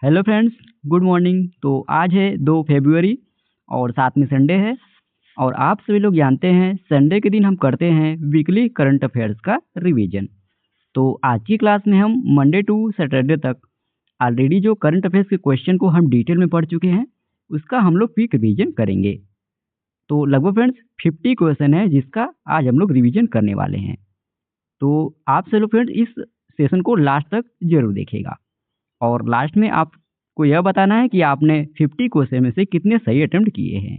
Hello friends, good morning. तो आज है 2 फरवरी और साथ में संडे है। और आप सभी लोग जानते हैं संडे के दिन हम करते हैं वीकली करंट अफेयर्स का रिवीजन। तो आज की क्लास में हम मंडे टू सैटरडे तक ऑलरेडी जो करंट अफेयर्स के क्वेश्चन को हम डिटेल में पढ़ चुके हैं, उसका हम लोग क्विक रिवीजन करेंगे। तो लगभग फ्रेंड्स 50 क्वेश्चन है जिसका आज हम लोग रिवीजन करने वाले हैं। तो आप सभी लोग फ्रेंड्स इस सेशन को लास्ट तक जरूर देखिएगा और लास्ट में आपको यह बताना है कि आपने 50 क्वेश्चन में से कितने सही अटेम्प्ट किए हैं।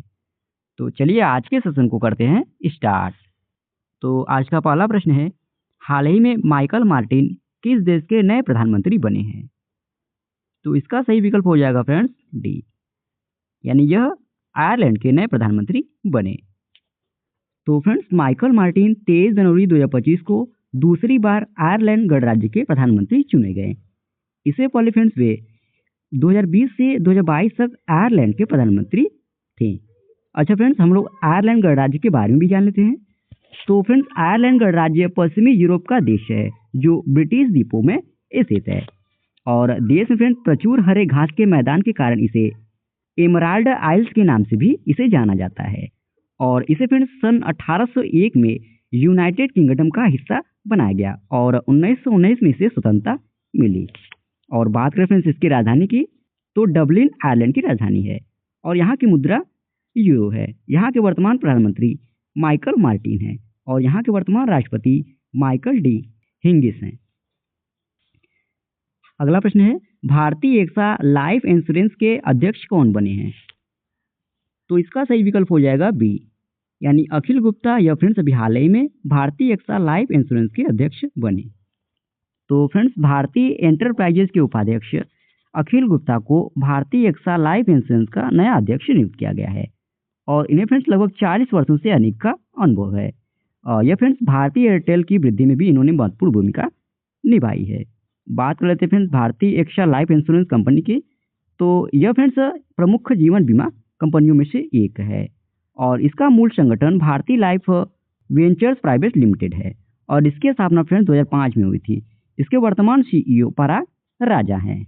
तो चलिए आज के सेशन को करते हैं स्टार्ट। तो आज का पहला प्रश्न है, हाल ही में माइकल मार्टिन किस देश के नए प्रधानमंत्री बने हैं? तो इसका सही विकल्प हो जाएगा फ्रेंड्स डी, यानी यह आयरलैंड के नए प्रधानमंत्री बने। तो फ्रेंड्स माइकल मार्टिन 23 जनवरी 2025 को दूसरी बार आयरलैंड गणराज्य के प्रधानमंत्री चुने गए। इससे पहले फ्रेंड्स वे 2020 से 2022 तक आयरलैंड के प्रधानमंत्री थे। अच्छा फ्रेंड्स, हम लोग आयरलैंड गणराज्य के बारे में भी जान लेते हैं। तो फ्रेंड्स आयरलैंड गणराज्य पश्चिमी यूरोप का देश है जो ब्रिटिश द्वीपों में स्थित है। और देश में फ्रेंड्स प्रचुर हरे घास के मैदान के कारण इसे एमराल्ड आइल्स के नाम से भी इसे जाना जाता है। और इसे फ्रेंड्स सन 1801 में यूनाइटेड किंगडम का हिस्सा बनाया गया और 1919 में इसे स्वतंत्रता मिली। और बात करें फ्रेंड्स इसकी राजधानी की, तो डबलिन आयरलैंड की राजधानी है और यहाँ की मुद्रा यूरो है। यहाँ के वर्तमान प्रधानमंत्री माइकल मार्टिन हैं और यहाँ के वर्तमान राष्ट्रपति माइकल डी हिंगिस हैं। अगला प्रश्न है, भारतीय एक्सा लाइफ इंश्योरेंस के अध्यक्ष कौन बने हैं? तो इसका सही विकल्प हो जाएगा बी, यानी अखिल गुप्ता। यह फ्रेंड्स अभी हाल ही में भारतीय एक्सा लाइफ इंश्योरेंस के अध्यक्ष बने। तो फ्रेंड्स भारतीय एंटरप्राइजेज के उपाध्यक्ष अखिल गुप्ता को भारतीय एक्सा लाइफ इंश्योरेंस का नया अध्यक्ष नियुक्त किया गया है और इन्हें फ्रेंड्स लगभग 40 वर्षों से अधिक का अनुभव है। और यह फ्रेंड्स भारतीय एयरटेल की वृद्धि में भी इन्होंने महत्वपूर्ण भूमिका निभाई है। बात कर लेते हैं फ्रेंड्स भारतीय एक्सा लाइफ इंश्योरेंस कंपनी की, तो यह फ्रेंड्स प्रमुख जीवन बीमा कंपनियों में से एक है और इसका मूल संगठन भारतीय लाइफ वेंचर्स प्राइवेट लिमिटेड है और इसकी स्थापना फ्रेंड्स 2005 में हुई थी। इसके वर्तमान सीईओ पराग राजा हैं।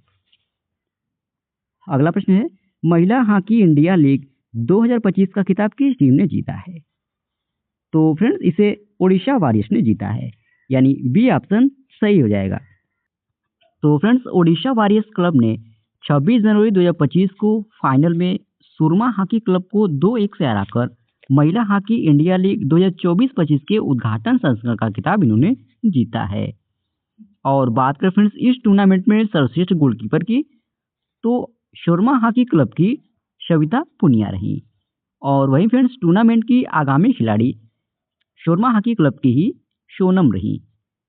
अगला प्रश्न है, महिला हॉकी इंडिया लीग 2025 का खिताब किस टीम ने जीता है? तो फ्रेंड्स इसे ओडिशा वॉरियर्स ने जीता है, यानी बी ऑप्शन सही हो जाएगा। तो फ्रेंड्स ओडिशा वॉरियर्स क्लब ने 26 जनवरी 2025 को फाइनल में सुरमा हॉकी क्लब को 2-1 से हराकर महिला हॉकी इंडिया लीग 2024-25 के उद्घाटन संस्करण का खिताब इन्होंने जीता है। और बात करें फ्रेंड्स इस टूर्नामेंट में सर्वश्रेष्ठ गोलकीपर की, तो शर्मा हॉकी क्लब की सविता पुनिया रही और वहीं फ्रेंड्स टूर्नामेंट की आगामी खिलाड़ी शर्मा हॉकी क्लब की ही सोनम रही।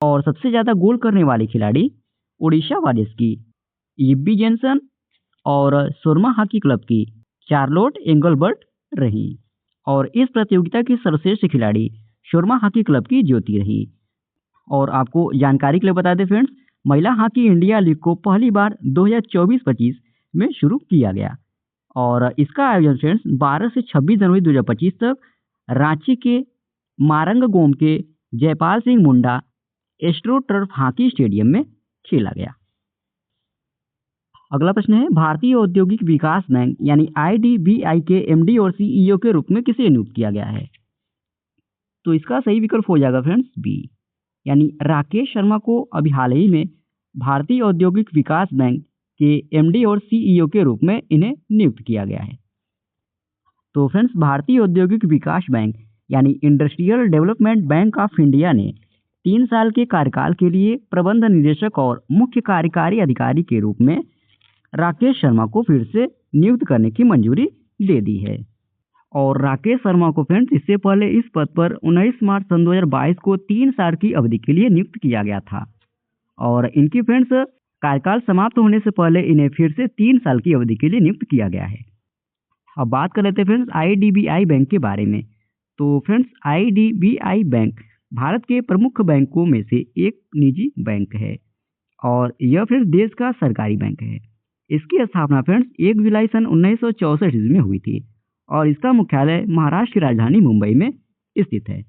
और सबसे ज़्यादा गोल करने वाली खिलाड़ी ओडिशा वॉरियर्स की यिब्बी जेनसन और शर्मा हॉकी क्लब की चार्लोट एंगलबर्ट रही। और इस प्रतियोगिता की सर्वश्रेष्ठ खिलाड़ी शर्मा हॉकी क्लब की ज्योति रही। और आपको जानकारी के लिए बता दें फ्रेंड्स, महिला हॉकी इंडिया लीग को पहली बार 2024-25 में शुरू किया गया और इसका आयोजन फ्रेंड्स 12 से 26 जनवरी 2025 तक रांची के मारंगगोम के Jaipal Singh Munda astro turf hockey stadium में खेला गया। अगला प्रश्न है, भारतीय औद्योगिक विकास बैंक यानी आईडीबीआई के एमडी और सीईओ के रूप में किसे नियुक्त किया गया है? तो इसका सही विकल्प हो जाएगा फ्रेंड्स बी, यानी राकेश शर्मा को अभी हाल ही में भारतीय औद्योगिक विकास बैंक के एमडी और सीईओ के रूप में इन्हें नियुक्त किया गया है। तो फ्रेंड्स भारतीय औद्योगिक विकास बैंक यानी industrial development bank of India ने 3 साल के कार्यकाल के लिए प्रबंध निदेशक और मुख्य कार्यकारी अधिकारी के रूप में राकेश शर्मा को फिर से नियुक्त करने की मंजूरी दे दी है। और राकेश शर्मा को फ्रेंड्स इससे पहले इस पद पर 19 मार्च सन 2022 को 3 साल की अवधि के लिए नियुक्त किया गया था और इनकी फ्रेंड्स कार्यकाल समाप्त होने से पहले इन्हें फिर से 3 साल की अवधि के लिए नियुक्त किया गया है। अब बात कर लेते हैं फ्रेंड्स आईडीबीआई बैंक के बारे में। तो फ्रेंड्स आईडीबीआई बैंक भारत के प्रमुख बैंकों में से एक निजी बैंक है और यह फ्रेंड्स देश का सरकारी बैंक है। इसकी स्थापना फ्रेंड्स 1 जुलाई सन 1964 ईस्वी में हुई थी और इसका मुख्यालय महाराष्ट्र की राजधानी मुंबई में स्थित है।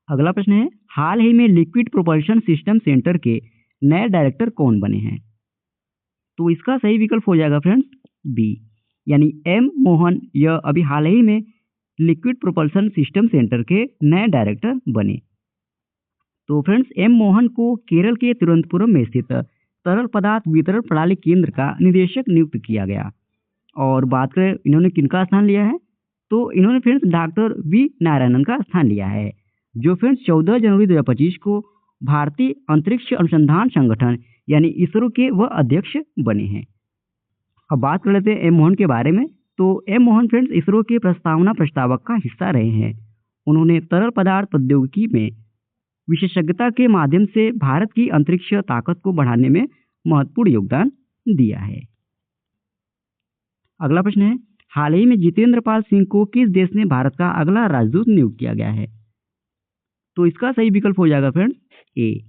अगला प्रश्न है, हाल ही में लिक्विड प्रोपल्शन सिस्टम सेंटर के नए डायरेक्टर कौन बने हैं? तो इसका सही विकल्प हो जाएगा फ्रेंड्स बी, यानी एम मोहन यह अभी हाल ही में लिक्विड प्रोपल्सन सिस्टम सेंटर के नए डायरेक्टर बने। तो फ्रेंड्स एम मोहन को केरल के तिरुवनंतपुरम में स्थित तरल पदार्थ वितरण प्रणाली केंद्र का निदेशक नियुक्त किया गया। और बात करें इन्होंने किनका स्थान लिया है, तो इन्होंने फ्रेंड्स डॉक्टर वी नारायणन का स्थान लिया है, जो फ्रेंड्स 14 जनवरी 2025 को भारतीय अंतरिक्ष अनुसंधान संगठन यानी इसरो के वह अध्यक्ष बने हैं। अब बात कर लेते हैं एम मोहन के बारे में। तो एम मोहन फ्रेंड्स इसरो के प्रस्तावना प्रस्तावक का हिस्सा रहे हैं। उन्होंने तरल पदार्थ प्रौद्योगिकी में विशेषज्ञता के माध्यम से भारत की अंतरिक्ष ताकत को बढ़ाने में महत्वपूर्ण योगदान दिया है। अगला प्रश्न है, हाल ही में जितेंद्र पाल सिंह को किस देश ने भारत का अगला राजदूत नियुक्त किया गया है? तो इसका सही विकल्प हो जाएगा फ्रेंड्स ए,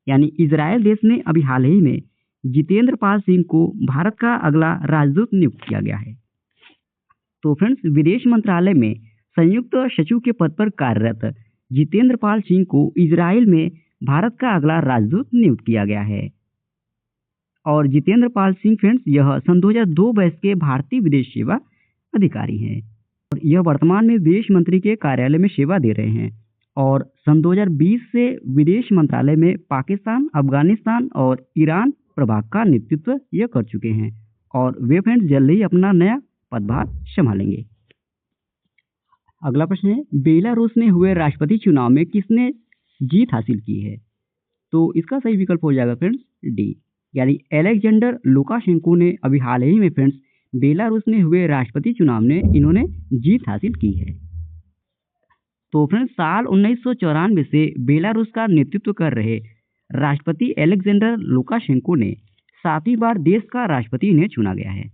यानी इजराइल देश ने अभी हाल ही में जितेंद्र पाल सिंह को भारत का अगला राजदूत नियुक्त किया गया है। तो फ्रेंड्स विदेश मंत्रालय में संयुक्त सचिव के पद पर कार्यरत जितेंद्र पाल सिंह को इजराइल में भारत का अगला राजदूत नियुक्त किया गया है। और जितेंद्र पाल सिंह फ्रेंड्स यह सन 2002 बैच के भारतीय विदेश सेवा अधिकारी हैं और यह वर्तमान में विदेश मंत्री के कार्यालय में सेवा दे रहे हैं और सन 2020 से विदेश मंत्रालय में पाकिस्तान, अफगानिस्तान और ईरान प्रभाग का नेतृत्व यह कर चुके हैं और वे फ्रेंड्स जल्द ही अपना नया पदभार संभालेंगे। अगला प्रश्न है, बेलारूस में हुए राष्ट्रपति चुनाव में किसने जीत हासिल की है? तो इसका सही विकल्प हो जाएगा फ्रेंड्स डी, यानी अलेक्जेंडर लुकाशेंको ने अभी हाल ही में फ्रेंड्स बेलारूस में हुए राष्ट्रपति चुनाव में इन्होंने जीत हासिल की है। तो फ्रेंड्स साल 1994 से बेलारूस का नेतृत्व कर रहे राष्ट्रपति अलेक्जेंडर लुकाशेंको ने 7वीं बार देश का राष्ट्रपति इन्हें चुना गया है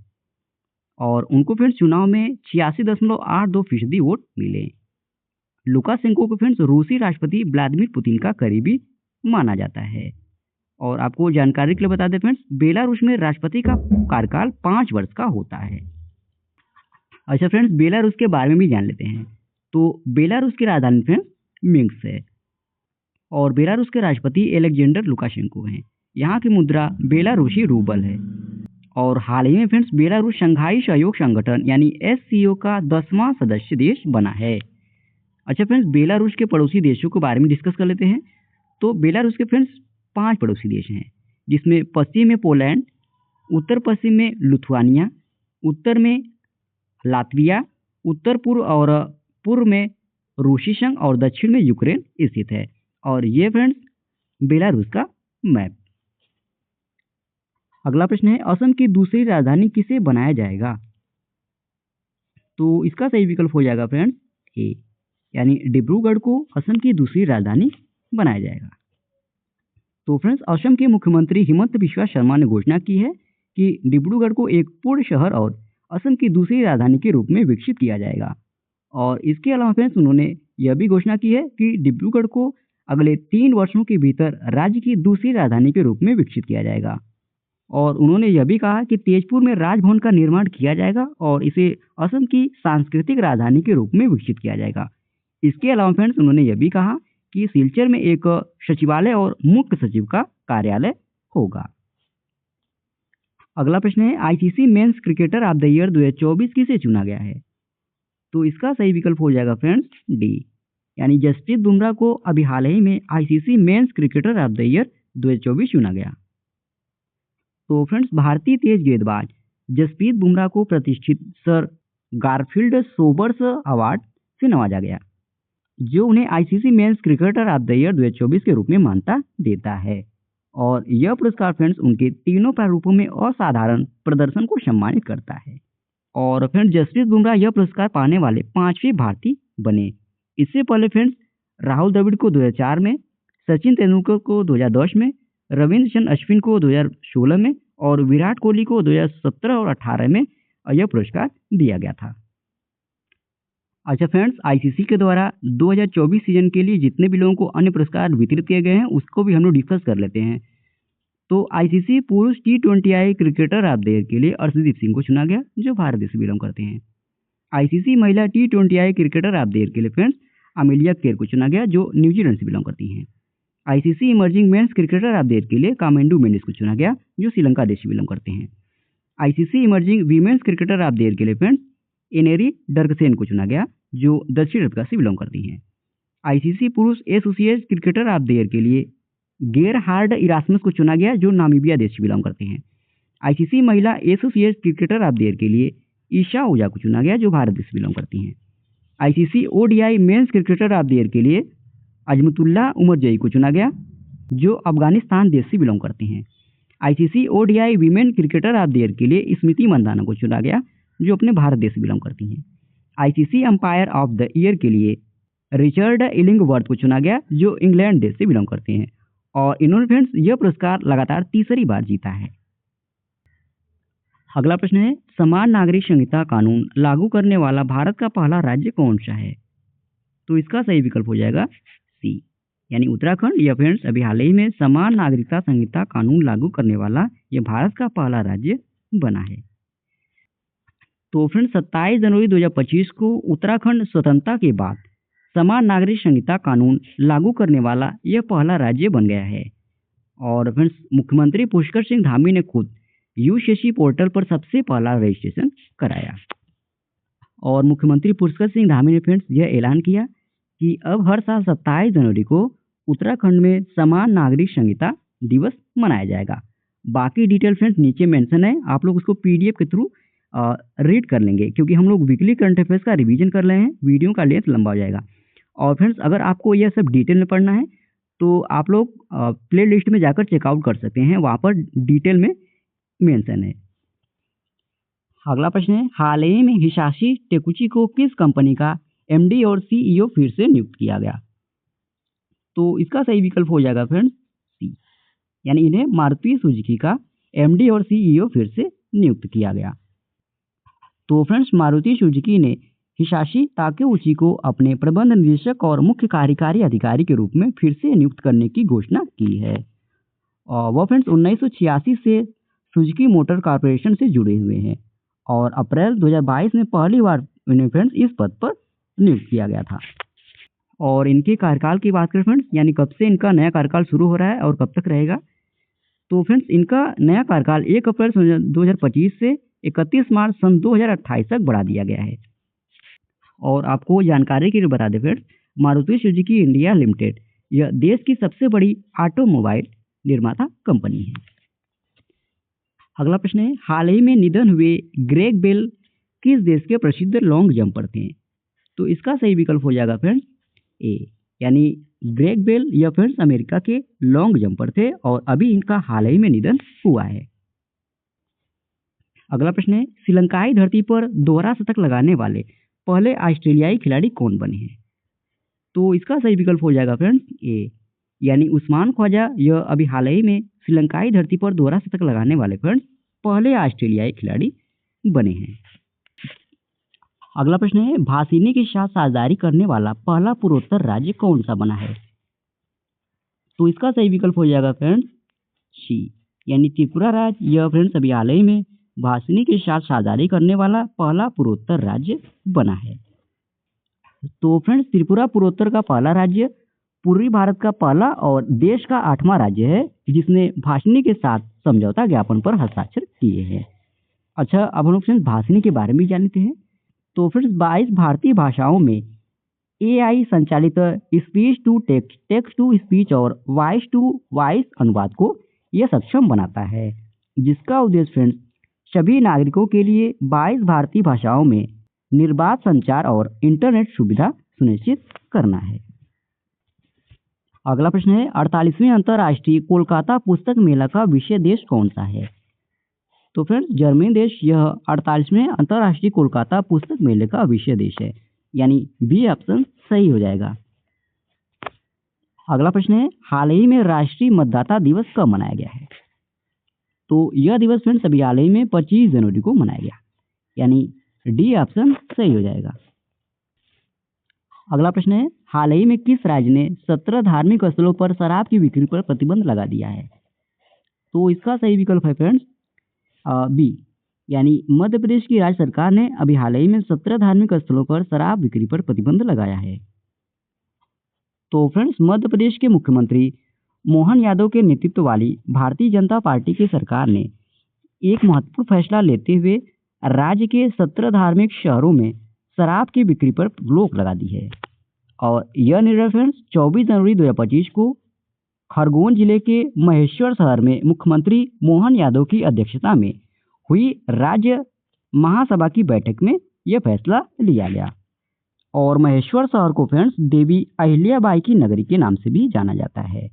और उनको फ्रेंड्स चुनाव में 86.82% वोट मिले। लुकाशेंको को फ्रेंड्स रूसी राष्ट्रपति व्लादिमीर पुतिन का करीबी माना जाता है। और आपको जानकारी के लिए बता दें फ्रेंड्स, बेलारूस में राष्ट्रपति का कार्यकाल 5 वर्ष का होता है। अच्छा फ्रेंड्स, बेलारूस के बारे में भी जान लेते हैं। तो बेलारूस की राजधानी फ्रेंड्स मिन्स्क है और बेलारूस के राष्ट्रपति अलेक्जेंडर लुकाशेंको हैं। यहाँ की मुद्रा बेलारूसी रूबल है और हाल ही में फ्रेंड्स बेलारूस शंघाई सहयोग संगठन यानी SCO का 10वां सदस्य देश बना है। अच्छा फ्रेंड्स, बेलारूस के पड़ोसी देशों के बारे में डिस्कस कर लेते हैं। तो बेलारूस के फ्रेंड्स 5 पड़ोसी देश हैं, जिसमें पश्चिम में पोलैंड, उत्तर पश्चिम में लिथुआनिया, उत्तर में लातविया, उत्तर पूर्व और पूर्व में रूसी संघ और दक्षिण में यूक्रेन स्थित है। और ये फ्रेंड्स बेलारूस का मैप। अगला प्रश्न है, असम की दूसरी राजधानी किसे बनाया जाएगा? तो इसका सही विकल्प हो जाएगा फ्रेंड्स ए, यानी डिब्रूगढ़ को असम की दूसरी राजधानी बनाया जाएगा। तो फ्रेंड्स असम के मुख्यमंत्री हिमंत बिस्वा शर्मा ने घोषणा की है कि डिब्रूगढ़ को एक पूर्ण शहर और असम की दूसरी राजधानी के रूप में विकसित किया जाएगा। और इसके अलावा फ्रेंड्स उन्होंने यह भी घोषणा की है कि डिब्रूगढ़ को अगले 3 वर्षों के भीतर राज्य की दूसरी राजधानी के रूप में विकसित किया जाएगा। और उन्होंने यह भी कहा कि तेजपुर में राजभवन का निर्माण किया जाएगा और इसे असम की सांस्कृतिक राजधानी के रूप में विकसित किया जाएगा। इसके अलावा फ्रेंड्स उन्होंने यह भी कहा कि सिलचर में एक सचिवालय और मुख्य सचिव का कार्यालय होगा। अगला प्रश्न है, ICC men's cricketer of the year 2024 किसे चुना गया है? तो इसका सही विकल्प हो जाएगा फ्रेंड्स डी, यानी जसप्रीत बुमराह को अभी हाल ही में ICC men's cricketer of the year 2024 चुना गया। तो फ्रेंड्स भारतीय तेज गेंदबाज जसप्रीत बुमराह को प्रतिष्ठित सर गारफील्ड सोबर्स अवार्ड से नवाजा गया, जो उन्हें ICC men's cricketer of the year 2024 के रूप में मान्यता देता है। और यह पुरस्कार फ्रेंड्स उनके तीनों प्रारूपों में असाधारण प्रदर्शन को सम्मानित करता है। और फ्रेंड्स जसप्रीत बुमराह यह पुरस्कार पाने वाले 5वें भारतीय बने। इससे पहले फ्रेंड्स राहुल द्रविड़ को 2004 में, सचिन तेंदुलकर को 2010 में, रविंद्र चंद्र अश्विन को 2016 में और विराट कोहली को 2017 और 18 में यह पुरस्कार दिया गया था। अच्छा फ्रेंड्स, ICC के द्वारा 2024 सीजन के लिए जितने भी लोगों को अन्य पुरस्कार वितरित किए गए हैं उसको भी हम लोग डिस्कस कर लेते हैं। तो ICC पुरुष T20I cricketer of the year के लिए अर्शदीप सिंह को चुना गया, जो भारत देश से बिलोंग करते हैं। ICC महिला T20I cricketer of the year के लिए फ्रेंड्स अमेलिया केर को चुना गया, जो न्यूजीलैंड से बिलोंग करती हैं। ICC emerging men's cricketer of the year के लिए कामेंडू मेंडिस को चुना गया, जो श्रीलंका देश से बिलोंग करते हैं। ICC emerging women's cricketer of the year के लिए फ्रेंड्स एनेरी डर्कसेन को चुना गया, जो दक्षिण अफ्रीका से बिलोंग करती हैं। आईसीसी पुरुष associate cricketer of the year के लिए गेरहार्ड इरास्मस को चुना गया, जो नामीबिया देश से बिलोंग करते हैं। आईसीसी महिला associate cricketer of the year के लिए ईशा ओझा को चुना गया, जो भारत देश से बिलोंग करती हैं। ICC ODI men's cricketer of the year के लिए अजमतुल्लाह उमरजई को चुना गया, जो अफगानिस्तान देश से बिलोंग करती हैं। ICC ODI women cricketer of the year के लिए स्मृति मंदाना को चुना गया, जो अपने भारत देश से बिलोंग करती हैं। ICC umpire of the year के लिए रिचर्ड इलिंगवर्थ को चुना गया, जो इंग्लैंड देश से बिलोंग करते हैं, और इन्होंने फ्रेंड्स यह पुरस्कार लगातार तीसरी बार जीता है। अगला प्रश्न है, समान नागरिक संहिता कानून लागू करने वाला भारत का पहला राज्य कौन सा है? तो इसका सही विकल्प हो जाएगा सी, यानी उत्तराखंड। यह फ्रेंड्स अभी हाल ही में समान नागरिकता संहिता कानून लागू करने वाला यह भारत का पहला राज्य बना है। तो फ्रेंड्स 27 जनवरी 2025 को उत्तराखंड स्वतंत्रता के बाद समान नागरिक संहिता कानून लागू करने वाला यह पहला राज्य बन गया है। और फ्रेंड्स मुख्यमंत्री पुष्कर सिंह धामी ने खुद यूसीसी पोर्टल पर सबसे पहला रजिस्ट्रेशन कराया। और मुख्यमंत्री पुष्कर सिंह धामी ने फ्रेंड्स यह ऐलान किया कि अब हर साल 27 जनवरी को उत्तराखंड में समान नागरिक संहिता दिवस मनाया जाएगा। बाकी डिटेल फ्रेंड्स नीचे मेंशन है, आप लोग उसको पीडीएफ के थ्रू रीड कर लेंगे, क्योंकि हम लोग वीकली करंट अफेयर्स का रिवीजन कर रहे हैं, वीडियो का लेंथ लंबा हो जाएगा। और फ्रेंड्स अगर आपको यह सब डिटेल में पढ़ना है तो आप लोग प्ले लिस्ट में जाकर चेकआउट कर सकते हैं, वहाँ पर डिटेल में मेंशन है। अगला प्रश्न है, हाल ही में हिसाशी टेकुची को किस कंपनी का एमडी और सीईओ फिर से नियुक्त किया गया? तो इसका सही विकल्प हो जाएगा फ्रेंड्स सी, यानी इन्हें मारुति सुजुकी का एमडी और सीईओ फिर से नियुक्त किया गया। तो फ्रेंड्स मारुति सुजुकी ने हिसाशी ताकेउची को अपने प्रबंध निदेशक और मुख्य कार्यकारी अधिकारी के रूप में फिर से नियुक्त करने की घोषणा की है। और वह फ्रेंड्स 1986 से सुजुकी मोटर कॉर्पोरेशन से जुड़े हुए हैं, और अप्रैल 2022 में पहली बार इन्हें फ्रेंड्स इस पद पर नियुक्त किया गया था। और इनके कार्यकाल की बात करें फ्रेंड्स, यानी कब से इनका नया कार्यकाल शुरू हो रहा है और कब तक रहेगा, तो फ्रेंड्स इनका नया कार्यकाल 1 अप्रैल 2025 से 31 मार्च सन 2028 तक बढ़ा दिया गया है। और आपको जानकारी के लिए बता दें friends, Maruti Suzuki India limited यह देश की सबसे बड़ी ऑटोमोबाइल निर्माता कंपनी है। अगला प्रश्न है, हाल ही में निधन हुए ग्रेग बेल किस देश के प्रसिद्ध लॉन्ग जंपर थे? तो इसका सही विकल्प हो जाएगा फ्रेंड्स ए, यानी ग्रेग बेल यह फ्रेंड्स अमेरिका के लॉन्ग जंपर थे, और अभी इनका हाल ही में निधन हुआ है। अगला प्रश्न है, श्रीलंकाई धरती पर दोहरा शतक लगाने वाले पहले ऑस्ट्रेलियाई खिलाड़ी कौन बने हैं? तो इसका सही विकल्प हो जाएगा फ्रेंड्स ए, यानी उस्मान ख्वाजा यह अभी हाल ही में श्रीलंकाई धरती पर दोहरा शतक लगाने वाले फ्रेंड्स पहले ऑस्ट्रेलियाई खिलाड़ी बने हैं। अगला प्रश्न है, भासिनी के साथ साझेदारी करने वाला पहला पूर्वोत्तर राज्य कौन सा बना है? तो इसका सही विकल्प हो जाएगा फ्रेंड्स सी, यानी त्रिपुरा राज्य यह फ्रेंड्स अभी हाल ही में भासिनी के साथ साझेदारी करने वाला पहला पूर्वोत्तर राज्य बना है। तो फ्रेंड्स त्रिपुरा पूर्वोत्तर का पहला राज्य, पूर्वी भारत का पहला और देश का 8वां राज्य है जिसने भासिनी के साथ समझौता ज्ञापन पर हस्ताक्षर किए हैं। अच्छा, अब हम लोग फ्रेंड्स भासिनी के बारे में जानते हैं। तो फ्रेंड्स 22 भारतीय भाषाओं में एआई संचालित speech to text, text to speech और वॉइस टू वॉइस अनुवाद को यह सक्षम बनाता है, जिसका उद्देश्य फ्रेंड्स सभी नागरिकों के लिए 22 भारतीय भाषाओं में निर्बाध संचार और इंटरनेट सुविधा सुनिश्चित करना है। अगला प्रश्न है, 48वें अंतर्राष्ट्रीय कोलकाता पुस्तक मेला का विषय देश कौन सा है? तो फ्रेंड्स जर्मनी देश यह 48वें अंतर्राष्ट्रीय कोलकाता पुस्तक मेले का विषय देश है, यानी बी ऑप्शन सही हो जाएगा। अगला प्रश्न है, हाल ही में राष्ट्रीय मतदाता दिवस कब मनाया गया है? तो यह दिवस फ्रेंड्स अभी हाल ही में 25 जनवरी को मनाया गया, यानी डी ऑप्शन सही हो जाएगा। अगला प्रश्न है, हाल ही में किस राज्य ने 17 धार्मिक स्थलों पर शराब की बिक्री पर प्रतिबंध लगा दिया है? तो इसका सही विकल्प है फ्रेंड्स बी, यानी मध्य प्रदेश की राज्य सरकार ने अभी हाल ही में 17 धार्मिक स्थलों पर शराब बिक्री पर प्रतिबंध लगाया है। तो फ्रेंड्स मध्य प्रदेश के मुख्यमंत्री मोहन यादव के नेतृत्व वाली भारतीय जनता पार्टी की सरकार ने एक महत्वपूर्ण फैसला लेते हुए राज्य के 17 धार्मिक शहरों में शराब की बिक्री पर रोक लगा दी है। और यह निर्णय फ्रेंड्स 24 जनवरी 2025 को खरगोन जिले के महेश्वर शहर में मुख्यमंत्री मोहन यादव की अध्यक्षता में हुई राज्य महासभा की बैठक में यह फैसला लिया गया। और महेश्वर शहर को फ्रेंड्स देवी अहिल्याबाई की नगरी के नाम से भी जाना जाता है।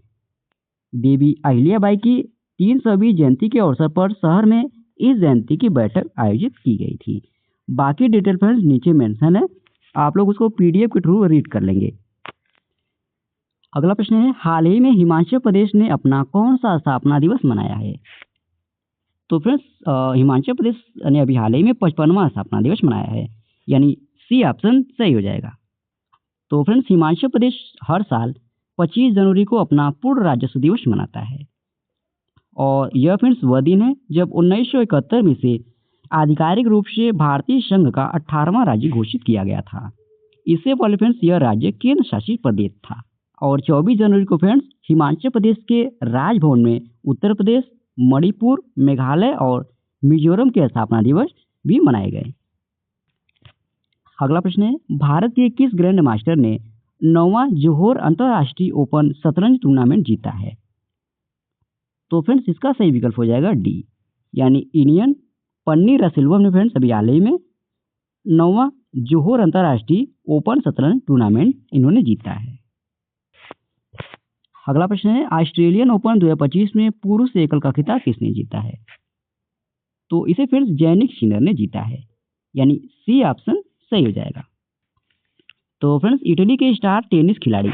देवी अहिल्याबाई की 320 जयंती के अवसर पर शहर में इस जयंती की बैठक आयोजित की गई थी। बाकी डिटेल फ्रेंड्स नीचे मेंशन है, आप लोग उसको पीडीएफ के थ्रू रीड कर लेंगे। अगला प्रश्न है, हाल ही में हिमाचल प्रदेश ने अपना कौन सा स्थापना दिवस मनाया है? तो फ्रेंड्स हिमाचल प्रदेश ने अभी हाल ही में 55वां स्थापना दिवस मनाया है, यानी सी ऑप्शन सही हो जाएगा। तो फ्रेंड्स हिमाचल प्रदेश हर साल 25 जनवरी को अपना पूर्ण राज्योत्सव दिवस मनाता है। और यह फ्रेंड्स वह दिन है जब 1971 में से आधिकारिक रूप से भारतीय संघ का 18वां राज्य घोषित किया गया था। इससे पहले फ्रेंड्स यह राज्य केंद्र शासित प्रदेश था। और 24 जनवरी को फ्रेंड्स हिमाचल प्रदेश के राजभवन में उत्तर प्रदेश, मणिपुर, मेघालय और मिजोरम के स्थापना दिवस भी मनाए गए। अगला प्रश्न है, भारत के किस ग्रैंड मास्टर ने 9वां जोहोर अंतर्राष्ट्रीय ओपन शतरंज टूर्नामेंट जीता है? तो फ्रेंड्स इसका सही विकल्प हो जाएगा डी, यानी इंडियन पन्नीर रसिल्वम ने फ्रेंड्स अभी हाल ही में 9वां जोहोर अंतर्राष्ट्रीय ओपन शतरंज टूर्नामेंट इन्होंने जीता है। अगला प्रश्न है, ऑस्ट्रेलियन ओपन 2025 में पुरुष एकल का खिताब किसने जीता है? तो इसे फ्रेंड्स जैनिक सिनर ने जीता है, यानी सी ऑप्शन सही हो जाएगा। तो फ्रेंड्स इटली के स्टार टेनिस खिलाड़ी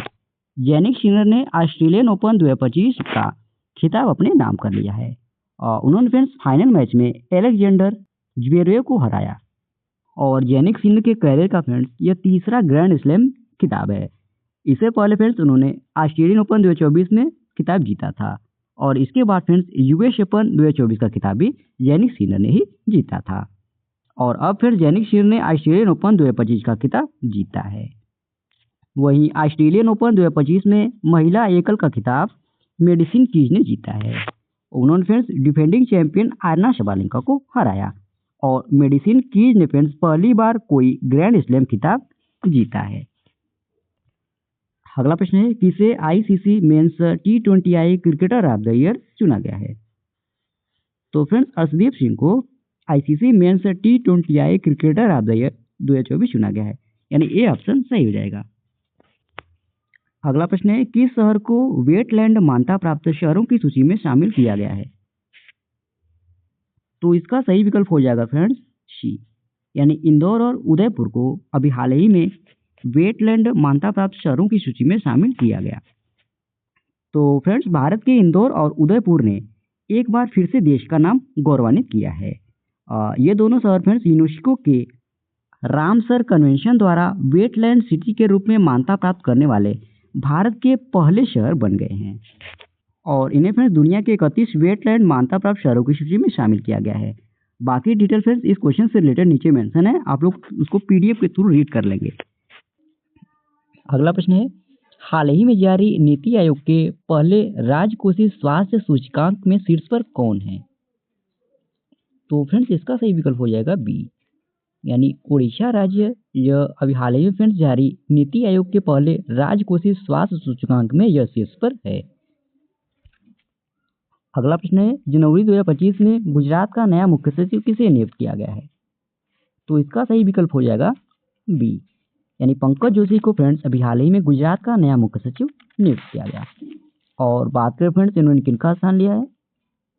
जैनिक सिनर ने ऑस्ट्रेलियन ओपन 2025 का खिताब अपने नाम कर लिया है। और उन्होंने फ्रेंड्स फाइनल मैच में एलेक्जेंडर ज्वेरेव को हराया। और जैनिक सिनर के कैरियर का फ्रेंड्स यह तीसरा ग्रैंड स्लैम खिताब है। इससे पहले फ्रेंड्स उन्होंने ऑस्ट्रेलियन ओपन 2024 में खिताब जीता था। और इसके बाद फ्रेंड्स यूएस ओपन 2024 का खिताब भी जैनिक सिनर ने ही जीता था। और अब फिर जैनिक सिनर ने ऑस्ट्रेलियन ओपन 2025 का खिताब जीता है। वहीं ऑस्ट्रेलियन ओपन 2025 में महिला एकल का खिताब मेडिसिन कीज ने जीता है। उन्होंने friends defending champion Aarna Sabalenka को हराया। और मेडिसिन कीज ने फ्रेंड्स पहली बार कोई ग्रैंड स्लैम खिताब जीता है। अगला प्रश्न है, किसे ICC men's T20I cricketer of the year चुना गया है? तो फ्रेंड्स अर्शदीप सिंह को ICC men's T20I cricketer of the year 2024 चुना गया है, यानी ए ऑप्शन सही हो जाएगा। अगला प्रश्न है, किस शहर को वेटलैंड मान्यता प्राप्त शहरों की सूची में शामिल किया गया है? तो इसका सही विकल्प हो जाएगा फ्रेंड्स सी, यानी इंदौर और उदयपुर को अभी हाल ही में वेटलैंड मान्यता प्राप्त शहरों की सूची में शामिल किया गया। तो फ्रेंड्स भारत के इंदौर और उदयपुर ने एक बार फिर से देश का नाम गौरवान्वित किया है। ये दोनों शहर फ्रेंड्स यूनेस्को के रामसर कन्वेंशन द्वारा वेटलैंड सिटी के रूप में मान्यता प्राप्त करने वाले भारत के पहले शहर बन गए हैं। और इन्हें फ्रेंड्स दुनिया के 31 वेटलैंड मान्यता प्राप्त शहरों की सूची में शामिल किया गया है। बाकी डिटेल फ्रेंड्स इस क्वेश्चन से रिलेटेड नीचे मेंशन है, आप लोग उसको पीडीएफ के थ्रू रीड कर लेंगे। अगला प्रश्न है, हाल ही में जारी नीति आयोग के पहले राजकोषीय स्वास्थ्य सूचकांक में शीर्ष पर कौन है? तो फ्रेंड्स इसका सही विकल्प हो जाएगा बी, यानी उड़ीसा राज्य। यह अभी हाल ही में फ्रेंड्स जारी नीति आयोग के पहले राजकोषीय स्वास्थ्य सूचकांक में यह शीर्ष पर है। अगला प्रश्न है, जनवरी 2025 में गुजरात का नया मुख्य सचिव किसे नियुक्त किया गया है? तो इसका सही विकल्प हो जाएगा बी, यानी पंकज जोशी को फ्रेंड्स अभी हाल ही में गुजरात का नया मुख्य सचिव नियुक्त किया गया। और बात करें फ्रेंड्स इन्होंने किनका स्थान लिया है,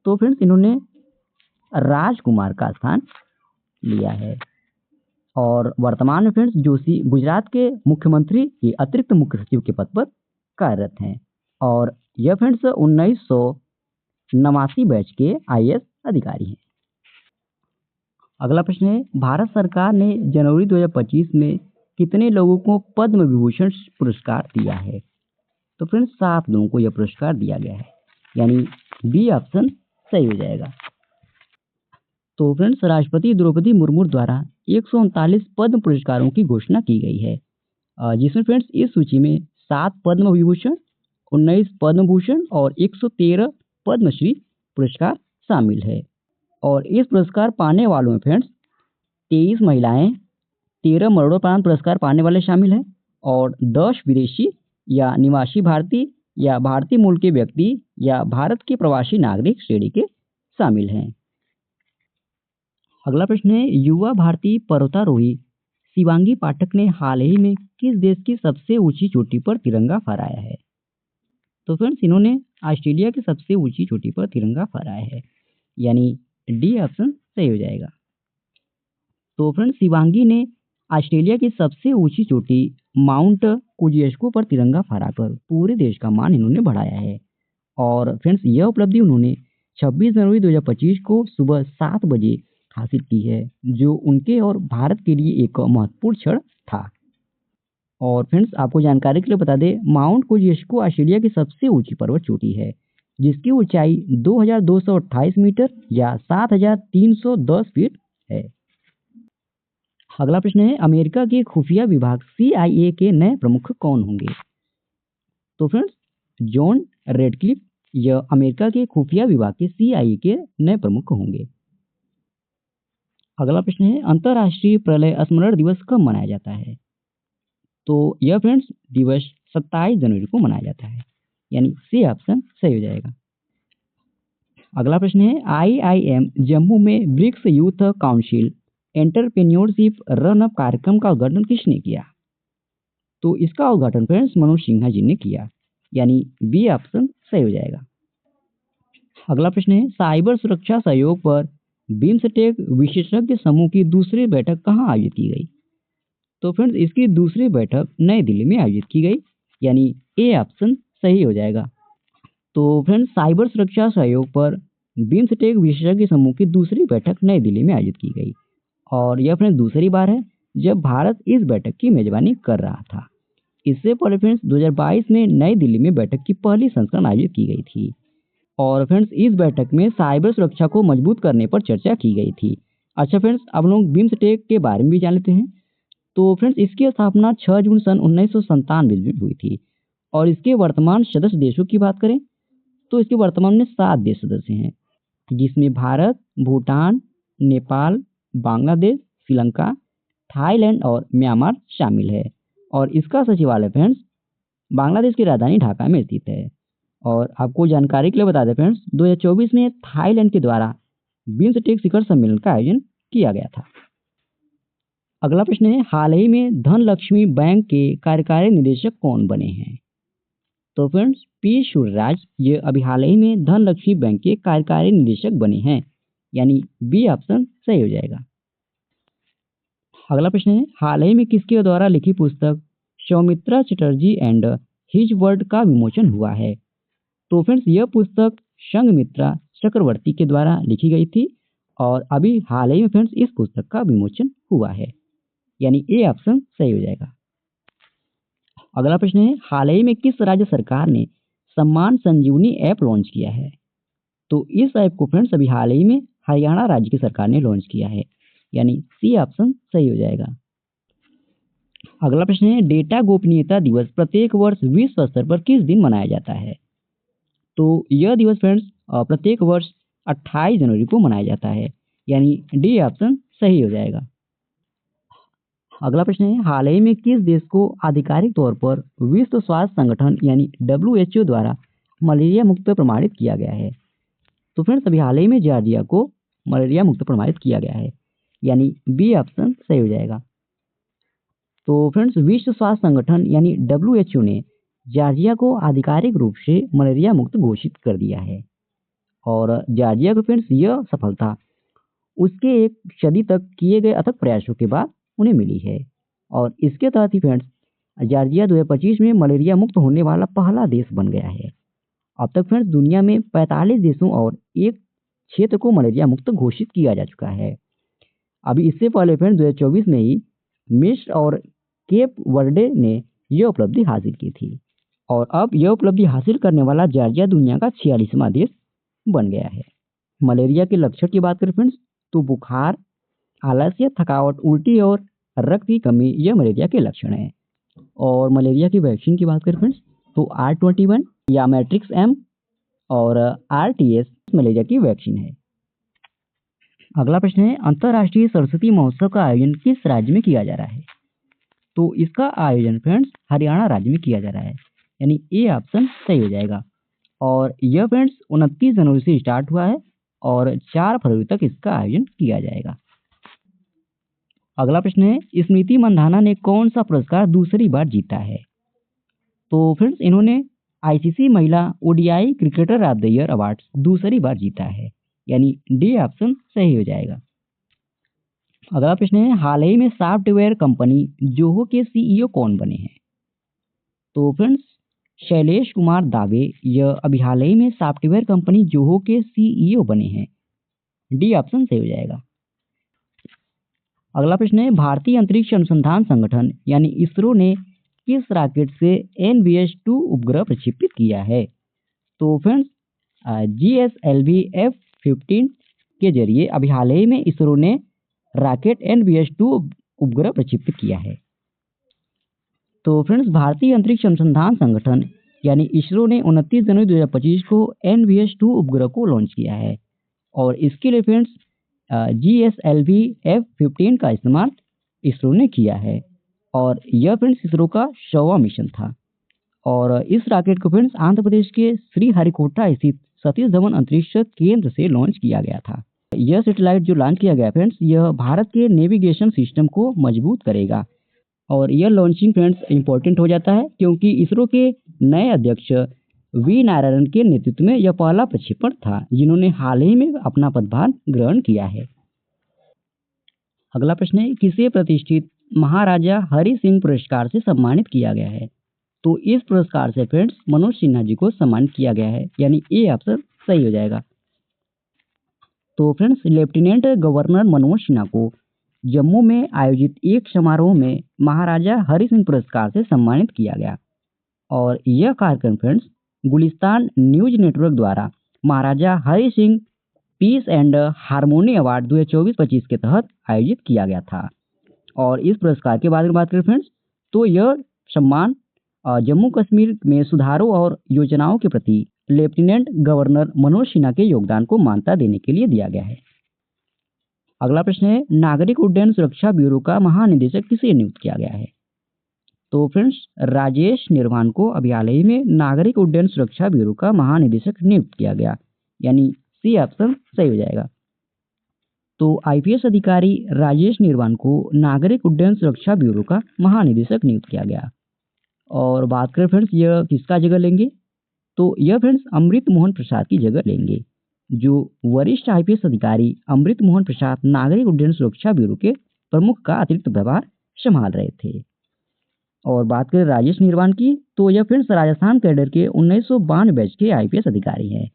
तो फ्रेंड्स इन्होंने राजकुमार का स्थान लिया है। और वर्तमान में फ्रेंड्स जोशी गुजरात के मुख्यमंत्री के अतिरिक्त मुख्य सचिव के पद पर कार्यरत हैं। और यह फ्रेंड्स 1989 बैच के आईएएस अधिकारी हैं। अगला प्रश्न है, भारत सरकार ने जनवरी 2025 में कितने लोगों को पद्म विभूषण पुरस्कार दिया है? तो फ्रेंड्स 7 लोगों को यह पुरस्कार दिया गया है, यानी बी ऑप्शन सही हो जाएगा। तो फ्रेंड्स राष्ट्रपति द्रौपदी मुर्मू द्वारा 139 पद्म पुरस्कारों की घोषणा की गई है, जिसमें फ्रेंड्स इस सूची में 7 पद्म विभूषण, 19 पद्म भूषण और 113 पद्मश्री पुरस्कार शामिल है। और इस पुरस्कार पाने वालों में फ्रेंड्स 23 महिलाएं, 13 मरणोपरांत पुरस्कार पाने वाले शामिल हैं और 10 विदेशी या निवासी भारतीय या भारतीय मूल के व्यक्ति या भारत के प्रवासी नागरिक श्रेणी के शामिल हैं। अगला प्रश्न है, युवा भारतीय पर्वतारोही शिवांगी पाठक ने हाल ही में किस देश की सबसे ऊंची चोटी पर तिरंगा फहराया है? तो फ्रेंड्स इन्होंने ऑस्ट्रेलिया की सबसे ऊंची चोटी पर तिरंगा फहराया है, यानी डी ऑप्शन सही हो जाएगा। तो फ्रेंड्स शिवांगी ने ऑस्ट्रेलिया की सबसे ऊंची चोटी माउंट कोजिएस्को पर तिरंगा फहराकर पूरे देश का मान इन्होंने बढ़ाया है। और फ्रेंड्स यह उपलब्धि उन्होंने 26 जनवरी 2025 को सुबह 7 बजे हासिल की है, जो उनके और भारत के लिए एक महत्वपूर्ण क्षण था। और फ्रेंड्स आपको जानकारी के लिए बता दें, माउंट कोजिएस्को ऑस्ट्रेलिया की सबसे ऊंची पर्वत चोटी है, जिसकी ऊंचाई 2228 मीटर या 7310 फीट है। अगला प्रश्न है, अमेरिका के खुफिया विभाग CIA के नए प्रमुख कौन होंगे? तो फ्रेंड्स जॉन रेडक्लिफ यह अमेरिका के खुफिया विभाग के CIA के नए प्रमुख होंगे। अगला प्रश्न है, अंतर्राष्ट्रीय प्रलय स्मरण दिवस कब मनाया जाता है? तो यह फ्रेंड्स दिवस 27 जनवरी को मनाया जाता है, यानी सी ऑप्शन सही हो जाएगा। अगला प्रश्न है, IIM जम्मू में BRICS youth council entrepreneurship run up कार्यक्रम का उद्घाटन किसने किया? तो इसका उद्घाटन फ्रेंड्स मनोज सिन्हा जी ने किया, यानी बी ऑप्शन सही हो जाएगा। अगला प्रश्न है, साइबर सुरक्षा सहयोग पर बिम्सटेक विशेषज्ञ समूह की दूसरी बैठक कहाँ आयोजित की गई? तो फ्रेंड्स इसकी दूसरी बैठक नई दिल्ली में आयोजित की गई, यानी ए ऑप्शन सही हो जाएगा। तो फ्रेंड्स साइबर सुरक्षा सहयोग पर बिम्सटेक विशेषज्ञ समूह की दूसरी बैठक नई दिल्ली में आयोजित की गई और यह फ्रेंड्स दूसरी बार है जब भारत इस बैठक की मेजबानी कर रहा था। इससे पहले फ्रेंड्स 2022 में नई दिल्ली में बैठक की पहली संस्करण आयोजित की गई थी और फ्रेंड्स इस बैठक में साइबर सुरक्षा को मजबूत करने पर चर्चा की गई थी। अच्छा फ्रेंड्स अब लोग बिम्सटेक के बारे में भी जान लेते हैं। तो फ्रेंड्स इसकी स्थापना 6 जून सन 1997 में हुई थी और इसके वर्तमान सदस्य देशों की बात करें तो इसके वर्तमान में 7 देश सदस्य हैं, जिसमें भारत, भूटान, नेपाल, बांग्लादेश, श्रीलंका, थाईलैंड और म्यांमार शामिल है। और इसका सचिवालय फ्रेंड्स बांग्लादेश की राजधानी ढाका में स्थित है। और आपको जानकारी के लिए बता दें फ्रेंड्स 2024 में थाईलैंड के द्वारा बिम्सटेक शिखर सम्मेलन का आयोजन किया गया था। अगला प्रश्न है, हाल ही में धनलक्ष्मी बैंक के कार्यकारी निदेशक कौन बने हैं? तो फ्रेंड्स पी सूर्यराज ये अभी हाल ही में धनलक्ष्मी बैंक के कार्यकारी निदेशक बने हैं, यानी बी ऑप्शन सही हो जाएगा। अगला प्रश्न है, हाल ही में किसके द्वारा लिखी पुस्तक Soumitra Chatterjee and his word का विमोचन हुआ है? तो फ्रेंड्स यह पुस्तक संघमित्रा चक्रवर्ती के द्वारा लिखी गई थी और अभी हाल ही में फ्रेंड्स इस पुस्तक का विमोचन हुआ है, यानी ए ऑप्शन सही हो जाएगा। अगला प्रश्न है, हाल ही में किस राज्य सरकार ने सम्मान संजीवनी ऐप लॉन्च किया है? तो इस ऐप को फ्रेंड्स अभी हाल ही में हरियाणा राज्य की सरकार ने लॉन्च किया है, यानी सी ऑप्शन सही हो जाएगा। अगला प्रश्न है, डेटा गोपनीयता दिवस प्रत्येक वर्ष विश्व स्तर पर किस दिन मनाया जाता है? तो यह दिवस फ्रेंड्स प्रत्येक वर्ष 28 जनवरी को मनाया जाता है, यानी डी ऑप्शन सही हो जाएगा। अगला प्रश्न है, हाल ही में किस देश को आधिकारिक तौर पर विश्व स्वास्थ्य संगठन यानी WHO द्वारा मलेरिया मुक्त प्रमाणित किया गया है? तो फ्रेंड्स अभी हाल ही में जॉर्जिया को मलेरिया मुक्त प्रमाणित किया गया है, यानी बी ऑप्शन सही हो जाएगा। तो फ्रेंड्स विश्व स्वास्थ्य संगठन यानी WHO ने जॉर्जिया को आधिकारिक रूप से मलेरिया मुक्त घोषित कर दिया है और जॉर्जिया को फ्रेंड्स यह सफलता उसके एक सदी तक किए गए अथक प्रयासों के बाद उन्हें मिली है और इसके तहत ही फ्रेंड्स जॉर्जिया 2025 में मलेरिया मुक्त होने वाला पहला देश बन गया है। अब तक फ्रेंड्स दुनिया में 45 देशों और एक क्षेत्र को मलेरिया मुक्त घोषित किया जा चुका है। अभी इससे पहले फ्रेंड्स 2024 में ही मिस्र और केप वर्डे ने यह उपलब्धि हासिल की थी और अब यह उपलब्धि हासिल करने वाला जॉर्जिया दुनिया का 46वां देश बन गया है। मलेरिया के लक्षण की बात करें फ्रेंड्स तो बुखार, आलस्य, थकावट, उल्टी और रक्त की कमी यह मलेरिया के लक्षण हैं। और मलेरिया की वैक्सीन की बात करें फ्रेंड्स तो R21 या मैट्रिक्स M और RTS मलेरिया की वैक्सीन है। अगला प्रश्न है, अंतर्राष्ट्रीय सरस्वती महोत्सव का आयोजन किस राज्य में किया जा रहा है? तो इसका आयोजन फ्रेंड्स हरियाणा राज्य में किया जा रहा है, यानी ए ऑप्शन सही हो जाएगा। और यह फ्रेंड्स 29 जनवरी से स्टार्ट हुआ है और 4 फरवरी तक इसका आयोजन किया जाएगा। अगला प्रश्न है, स्मृति मंधाना ने कौन सा पुरस्कार दूसरी बार जीता है? तो फ्रेंड्स इन्होंने आईसीसी महिला ODI cricketer of the year award दूसरी बार जीता है, यानी डी ऑप्शन सही हो जाएगा। अगला प्रश्न है, हाल ही में सॉफ्टवेयर कंपनी जोहो के सीईओ कौन बने हैं? तो फ्रेंड्स शैलेश कुमार दावे यह अभी हाल ही में सॉफ्टवेयर कंपनी जोहो के सीईओ बने हैं, डी ऑप्शन सही हो जाएगा। अगला प्रश्न है, भारतीय अंतरिक्ष अनुसंधान संगठन यानी इसरो ने किस रॉकेट से NVS-2 उपग्रह प्रक्षेपित किया है? तो फ्रेंड्स GSLV F-15 के जरिए अभी हाल ही में इसरो ने रॉकेट NVS-2 उपग्रह प्रक्षेपित किया है। तो फ्रेंड्स भारतीय अंतरिक्ष अनुसंधान संगठन यानी इसरो ने 29 जनवरी 2025 को NVS-2 उपग्रह को लॉन्च किया है और इसके लिए फ्रेंड्स GSLV F-15 का इस्तेमाल इसरो ने किया है और यह फ्रेंड्स इसरो का 100वां मिशन था। और इस रॉकेट को फ्रेंड्स आंध्र प्रदेश के श्रीहरिकोटा स्थित सतीश धवन अंतरिक्ष केंद्र से लॉन्च किया गया था। यह सैटेलाइट जो लॉन्च किया गया फ्रेंड्स, यह भारत के नेविगेशन सिस्टम को मजबूत करेगा और यह लॉन्चिंग फ्रेंड्स इंपॉर्टेंट हो जाता है क्योंकि इसरो के नए अध्यक्ष वी नारायणन के नेतृत्व में यह पहला प्रक्षेपण था जिन्होंने हाल ही में अपना पदभार ग्रहण किया है। अगला प्रश्न है, किसे प्रतिष्ठित महाराजा हरि सिंह पुरस्कार से सम्मानित किया गया है? तो इस पुरस्कार से फ्रेंड्स मनोज सिन्हा जी को सम्मानित किया गया है, यानी ए ऑप्शन सही हो जाएगा। तो friends lieutenant governor Manoj Sinha को जम्मू में आयोजित एक समारोह में महाराजा हरि सिंह पुरस्कार से सम्मानित किया गया और यह कार्यक्रम फ्रेंड्स गुलिस्तान न्यूज नेटवर्क द्वारा Maharaja Hari Singh peace and harmony award 2024-25 के तहत आयोजित किया गया था। और इस पुरस्कार के बारे में बात करें फ्रेंड्स, तो यह सम्मान जम्मू कश्मीर में सुधारों और योजनाओं के प्रति लेफ्टिनेंट गवर्नर मनोज सिन्हा के योगदान को मान्यता देने के लिए दिया गया है। अगला प्रश्न है, नागरिक उड्डयन सुरक्षा ब्यूरो का महानिदेशक किसे नियुक्त किया गया है? तो फ्रेंड्स राजेश निर्वाण को अभी हाल ही में नागरिक उड्डयन सुरक्षा ब्यूरो का महानिदेशक नियुक्त किया गया, यानी सी ऑप्शन सही हो जाएगा। तो आईपीएस अधिकारी राजेश निर्वाण को नागरिक उड्डयन सुरक्षा ब्यूरो का महानिदेशक नियुक्त किया गया। और बात करें फ्रेंड्स यह किसका जगह लेंगे, तो यह फ्रेंड्स अमृत मोहन प्रसाद की जगह लेंगे, जो वरिष्ठ आईपीएस अधिकारी अमृत मोहन प्रसाद नागरिक उड्डयन सुरक्षा ब्यूरो के प्रमुख का अतिरिक्त प्रभार संभाल रहे थे। और बात करें राजेश निर्वाण की, तो यह फ्रेंड्स राजस्थान कैडर के 1992 बैच के आईपीएस अधिकारी हैं।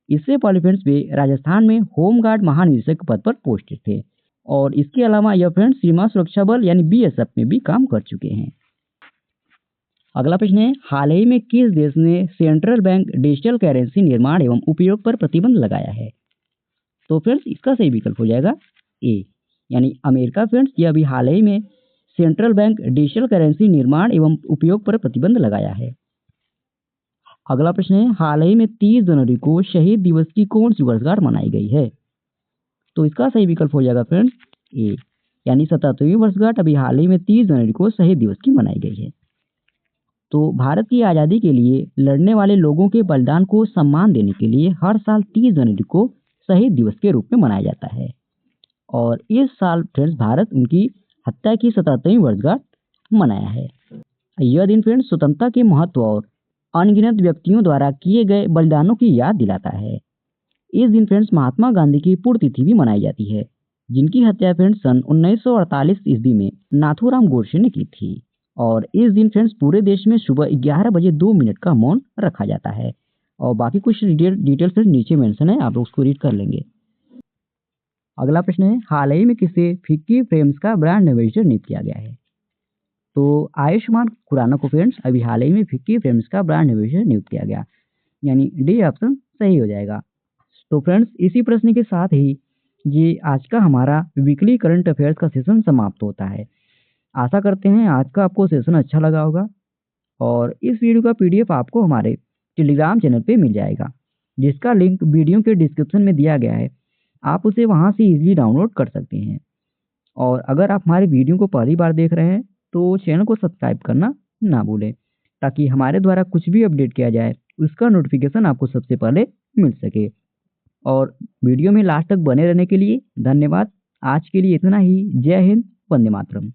इससे पहले फ्रेंड्स वे राजस्थान में होमगार्ड महानिदेशक पद पर पोस्टेड थे और इसके अलावा यह फ्रेंड्स सीमा सुरक्षा बल यानी बीएसएफ में भी काम कर चुके हैं। अगला प्रश्न है, हाल ही में किस देश ने सेंट्रल बैंक डिजिटल करेंसी निर्माण एवं उपयोग पर प्रतिबंध लगाया है? तो फ्रेंड्स इसका सही विकल्प हो जाएगा ए, यानी अमेरिका फ्रेंड्स यह अभी हाल ही में सेंट्रल बैंक डिजिटल करेंसी निर्माण एवं उपयोग पर प्रतिबंध लगाया है। अगला प्रश्न है, हाल ही में 30 जनवरी को शहीद दिवस की कौन सी वर्षगांठ मनाई गई है? तो इसका सही विकल्प हो जाएगा फ्रेंड्स ए, यानी 77वीं वर्षगांठ अभी हाल ही में 30 जनवरी को शहीद दिवस की मनाई गई है। तो भारत की आज़ादी के लिए लड़ने वाले लोगों के बलिदान को सम्मान देने के लिए हर साल 30 जनवरी को शहीद दिवस के रूप में मनाया जाता है और इस साल फ्रेंड्स भारत उनकी हत्या की 77वीं वर्षगांठ मनाया है। यह दिन फ्रेंड्स स्वतंत्रता के महत्व और अनगिनत व्यक्तियों द्वारा किए गए बलिदानों की याद दिलाता है। इस दिन फ्रेंड्स महात्मा गांधी की पुण्यतिथि भी मनाई जाती है, जिनकी हत्या फ्रेंड्स सन 1948 ईस्वी में नाथूराम गोडसे ने की थी और इस दिन फ्रेंड्स पूरे देश में सुबह 11 बजे 2 मिनट का मौन रखा जाता है और बाकी कुछ डिटेल फ्रेंड्स नीचे मेंशन है, आप लोग उसको रीड कर लेंगे। अगला प्रश्न है, हाल ही में किसे फिक्की फ्रेम्स का ब्रांड एम्बेसडर नियुक्त किया गया है? तो आयुष्मान खुराना को फ्रेंड्स अभी हाल ही में फिक्की फ्रेम्स का ब्रांड एम्बेसडर नियुक्त किया गया, यानी डी ऑप्शन सही हो जाएगा। तो फ्रेंड्स इसी प्रश्न के साथ ही ये आज का हमारा वीकली करंट अफेयर्स का सेशन समाप्त होता है। आशा करते हैं आज का आपको सेशन अच्छा लगा होगा और इस वीडियो का पीडीएफ आपको हमारे टेलीग्राम चैनल पे मिल जाएगा, जिसका लिंक वीडियो के डिस्क्रिप्शन में दिया गया है। आप उसे वहाँ से ईज़िली डाउनलोड कर सकते हैं। और अगर आप हमारे वीडियो को पहली बार देख रहे हैं, तो चैनल को सब्सक्राइब करना ना भूलें, ताकि हमारे द्वारा कुछ भी अपडेट किया जाए, उसका नोटिफ़िकेशन आपको सबसे पहले मिल सके। और वीडियो में लास्ट तक बने रहने के लिए धन्यवाद। आज के लिए इतना ही। जय हिंद, वंदे मातरम।